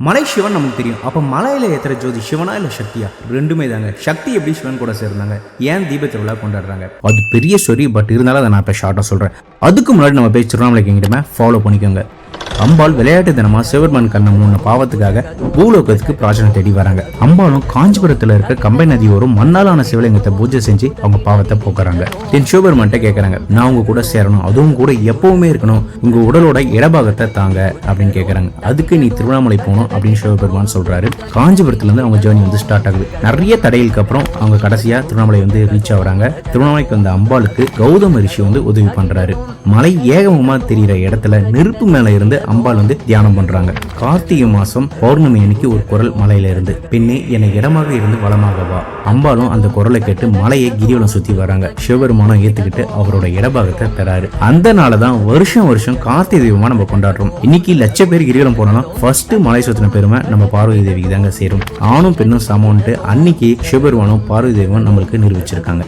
மலை சிவன் நமக்கு தெரியும். அப்போ மலையில் ஏற்றுற ஜோதி சிவனா இல்லை சக்தியா? ரெண்டுமே தாங்க. சக்தி எப்படி சிவன் கூட சேர்ந்தாங்க, ஏன் தீப திருவிழா கொண்டாடுறாங்க, அது பெரிய ஸ்டோரி. பட் இருந்தாலும் அதை நான் இப்போ ஷார்ட்டாக சொல்கிறேன். அதுக்கு முன்னாடி நம்ம போய் திருவண்ணாமலை கிங்கிட்டமே ஃபாலோ பண்ணிக்கோங்க. அம்பாள் விளையாட்டு தினமா சிவபெருமான் கண்ணை மூணு பாவத்துக்காக பூலோகத்துக்கு பிரார்த்தனை தேடி வராங்க. அம்பாலும் காஞ்சிபுரத்துல இருக்க கம்பை நதியோரும் மண்ணாலான சிவலிங்கத்தை பூஜை செஞ்சு அவங்க பாவத்தை போக்குறாங்க. தென் சிவபெருமான்ட்ட கேட்கறாங்க, நான் உங்க கூட சேரணும், அதுவும் கூட எப்பவுமே இருக்கணும், உங்க உடலோட இடபாகத்தை தாங்க அப்படின்னு கேட்கறாங்க. அதுக்கு நீ திருவண்ணாமலை போகணும் அப்படின்னு சிவபெருமான் சொல்றாரு. காஞ்சிபுரத்துல இருந்து அவங்க ஜேர்னி வந்து ஸ்டார்ட் ஆகுது. நிறைய தடைகளுக்கு அப்புறம் அவங்க கடைசியா திருவண்ணாமலை வந்து ரீச் ஆகுறாங்க. திருவண்ணாமலைக்கு வந்த அம்பாளுக்கு கௌதம ரிஷி வந்து உதவி பண்றாரு. மலை ஏகமா தெரிகிற இடத்துல நெருப்பு மேல இருந்து அம்பாள் வந்து தியானம் பண்றாங்க. கார்த்திகை மாசம் பௌர்ணமி அன்னைக்கு ஒரு குரல் மலையில இருந்து, பெண்ணே என்னை இடமாக இருந்து வளமாக வா. அம்பாலும் அந்த குரலை கேட்டு மலையை கிரிவலம் சுத்தி வராங்க. சிவபெருமானம் ஏத்துக்கிட்டு அவரோட இடபாகத்தை தராரு. அந்த நாளதான் வருஷம் வருஷம் கார்த்திகை தீபமா நம்ம கொண்டாடுறோம். இன்னைக்கு லட்சம் பேர் கிரிவலம் போனாலும் ஃபர்ஸ்ட் மலை சுத்தின பெருமை நம்ம பார்வதி தேவிக்கு தாங்க சேரும். ஆணும் பெண்ணும் சமம்ட்டு அன்னைக்கு சிவபெருமானும் பார்வதி தேவன் நம்மளுக்கு நிரூபிச்சிருக்காங்க.